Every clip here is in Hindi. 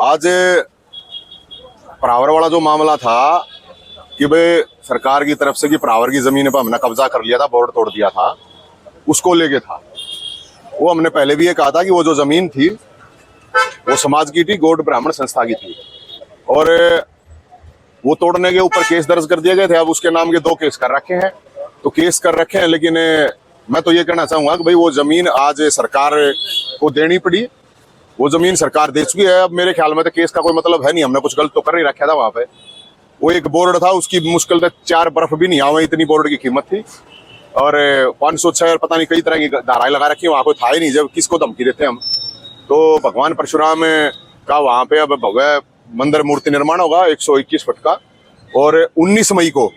आज परावर वाला जो मामला था कि भाई सरकार की तरफ से कि परावर की जमीन पर हमने कब्जा कर लिया था, बोर्ड तोड़ दिया था, उसको लेके था। वो हमने पहले भी ये कहा था कि वो जो जमीन थी वो समाज की थी, गौड़ ब्राह्मण संस्था की थी, और वो तोड़ने के ऊपर केस दर्ज कर दिए गए थे। अब उसके नाम के 2 केस कर रखे हैं, तो केस कर रखे हैं, लेकिन मैं तो ये कहना चाहूंगा कि भाई वो जमीन आज सरकार को देनी पड़ी, वो जमीन सरकार दे चुकी है। अब मेरे ख्याल में तो केस का कोई मतलब है नहीं, हमने कुछ गलत तो कर नहीं रखा था वहां पे। वो एक बोर्ड था, उसकी मुश्किल से 4 बर्फ भी नहीं आवे, इतनी बोर्ड की कीमत थी, और 506 पता नहीं कई तरह की धाराएं लगा रखी, वहां कोई था ही नहीं। जब किसको धमकी देते हम, तो भगवान परशुराम का वहां पे अब भव्य मंदिर मूर्ति निर्माण होगा 121 फुट का, और 19 मई को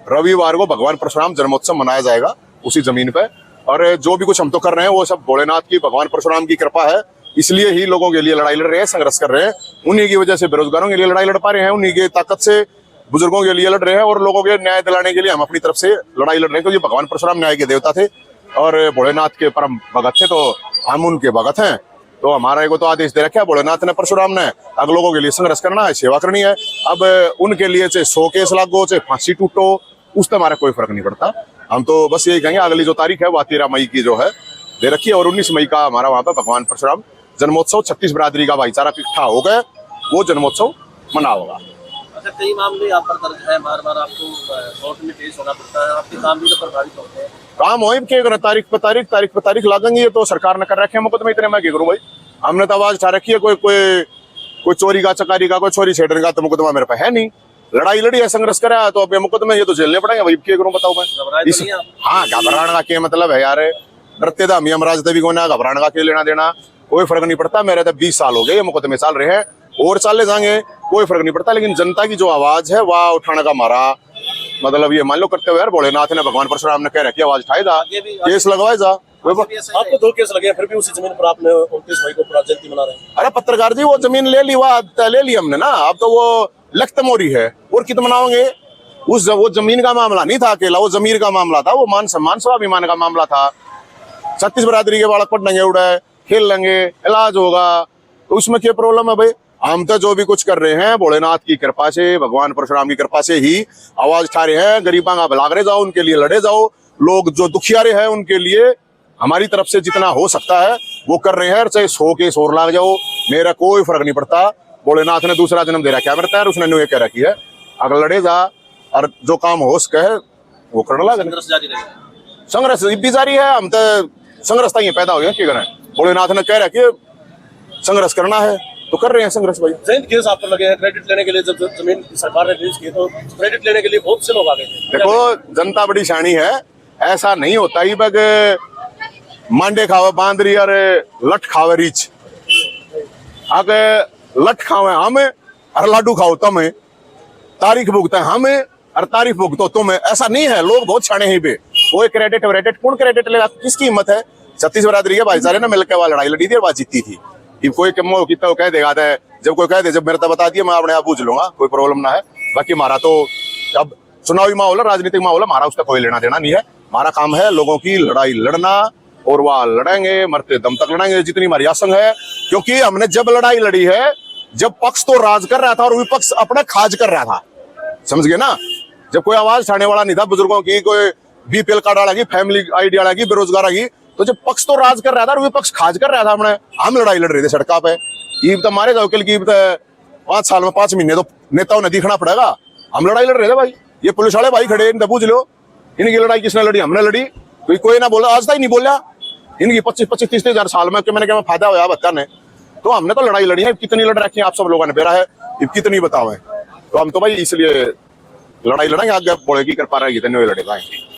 रविवार को भगवान परशुराम जन्मोत्सव मनाया जाएगा उसी जमीन पे। और जो भी कुछ हम तो कर रहे हैं वो सब भोलेनाथ की, भगवान परशुराम की कृपा है, इसलिए ही लोगों के लिए लड़ाई लड़ रहे हैं, संघर्ष कर रहे हैं। उन्हीं की वजह से बेरोजगारों के लिए लड़ाई लड़ पा रहे हैं, उन्हीं की ताकत से बुजुर्गों के लिए लड़ रहे हैं, और लोगों के न्याय दिलाने के लिए हम अपनी तरफ से लड़ाई लड़ रहे हैं, क्योंकि भगवान परशुराम न्याय के देवता थे और भोलेनाथ के परम भगत थे, तो हम उनके भगत हैं। तो हमारा एगो तो आदेश दे रखा है भोलेनाथ ने, परशुराम ने, अगर लोगों के लिए संघर्ष करना है, सेवा करनी है। अब उनके लिए चाहे 100 केस लागो, चाहे फांसी टूटो, उससे हमारा कोई फर्क नहीं पड़ता। हम तो बस यही कहेंगे, अगली जो तारीख है वो 13 मई की जो है दे रखी है, और 19 मई का हमारा वहां पर भगवान परशुराम जन्मोत्सव 36 बिरादरी का भाईचारा इकट्ठा हो गए, वो जन्मोत्सव मना होगा। अच्छा, कई मामले आप पर दर्ज है, बार बार आपको कोर्ट में पेश होना पड़ता है, आपके काम भी तो प्रभावित होते हैं। काम हो के तारीख पे तारीख लागेंगे, ये तो सरकार ने कर रखे हैं मुकदमे, इतने मैं क्या करूं भाई। हमने तो आवाज उठा रखी है, कोई चोरी का, चकारी का, कोई चोरी छेड़ने का तो मुकदमा मेरे पे है नहीं। लड़ाई लड़ी है, संघर्ष करा, तो अब ये मुकदमे ये तो झेलने पड़ेंगे भाई, क्या करूं बताओ मैं। हाँ, घबराने का क्या मतलब है यार, डरते था हम यमराज देवी को ना, घबराने का क्या लेना देना, कोई फर्क नहीं पड़ता। मेरे तो 20 साल हो गए ये मुकदमे चल रहे हैं, और चले जाएंगे, कोई फर्क नहीं पड़ता। लेकिन जनता की जो आवाज है वह उठाने का हमारा मतलब ये मान लो करते हुए यार, भोलेनाथ ने, भगवान परशुराम ने कह रखी आवाज उठाए जा, केस लगवाए जा। आपको 2 केस लगे, फिर भी उसी जमीन पर आपने 29 मई को पूरा जयंती मना रहे हैं। अरे पत्रकार जी, वो जमीन ले ली, वो ले ली हमने ना, अब तो वो लख्त मोरी है, और कितना मनाओगे। वो जमीन का मामला नहीं था अकेला, वो जमीर का मामला था, वो मान सम्मान स्वाभिमान का मामला था। 36 बिरादरी के बालक पढ़ेंगे, उड़े खेल लेंगे, इलाज होगा, तो उसमें क्या प्रॉब्लम है भाई। हम तो जो भी कुछ कर रहे हैं भोलेनाथ की कृपा से, भगवान परशुराम की कृपा से ही आवाज उठा रहे हैं। गरीबों का भला करे जाओ, उनके लिए लड़े जाओ, लोग जो दुखियारे हैं उनके लिए हमारी तरफ से जितना हो सकता है वो कर रहे हैं। चाहे 100 केस और लाग जाओ, मेरा कोई फर्क नहीं पड़ता। भोलेनाथ ने दूसरा जन्म दे रखा है मेरे तैयार, उसने ये कह रखी है, अगर लड़े जा और जो काम हो सके वो करने लगा। संघर्ष भी जारी है, हम तो संघर्ष तक पैदा हो गया, क्या करें। भोलेनाथ ने कह रखी है संघर्ष करना है, तो कर रहे हैं संघर्ष भाई। जैन केस आप पर लगे हैं, क्रेडिट लेने के लिए जब जमीन सरकार ने रिलीज की तो क्रेडिट लेने के लिए बहुत से लोग आ गए थे। देखो, जनता बड़ी शानी है, ऐसा नहीं होता ही बग मांडे खावे बांदरी और लठ खावे रीच। आगे लठ खावे हम और लाडू खाओ तुम, तारीख भुगते हम और तारीख भुगतो तुम, ऐसा नहीं है। लोग बहुत शाने ही बे, वो क्रेडिट वेडिट कौन क्रेडिट लेगा, किसकी हिम्मत है। 36 बिरादरी के भाईचारे ने मिलकर वह लड़ाई लड़ी थी और वह जीती थी। कोई कितना कह देगा, जब कोई कह दे, जब मेरे तो बता दिया, मैं अपने आप पूछ लूंगा, कोई प्रॉब्लम ना है। बाकी हमारा तो अब चुनावी माहौल है, राजनीतिक माहौल है, हमारा उसका कोई लेना देना नहीं है। हमारा काम है लोगों की लड़ाई लड़ना, और वह लड़ेंगे, मरते दम तक लड़ेंगे जितनी हमारी आसंग है। क्योंकि हमने जब लड़ाई लड़ी है, जब पक्ष तो राज कर रहा था और विपक्ष अपना खाज कर रहा था, समझ गए ना। जब कोई आवाज उठाने वाला नहीं था बुजुर्गों की, कोई बीपीएल कार्ड वाला की, फैमिली आईडी वाला की, बेरोजगार की, तो जब पक्ष तो राज कर रहा था और विपक्ष खाज कर रहा था, हम लड़ाई लड़ रहे थे सड़का पे। ईब तो मारे जाओ, की 5 साल में 5 महीने तो नेताओं ने दिखना पड़ेगा। हम लड़ाई लड़ रहे थे भाई, ये पुलिस वाले भाई खड़े, इनसे पूछ लो इनकी लड़ाई किसने लड़ी, हमने लड़ी। कोई ना बोला, आज तक नहीं बोला। इनकी 25-30 हजार साल में मैंने क्या फायदा हुआ बच्चा ने, तो हमने तो लड़ाई लड़ी है। कितनी लड़ रखी है आप सब लोगों ने बेरा है, कितनी बताओ। तो हम तो भाई इसलिए लड़ाई लड़ेंगे, आगे बोले की कृपा रहेगी तो नहीं लड़ेगा।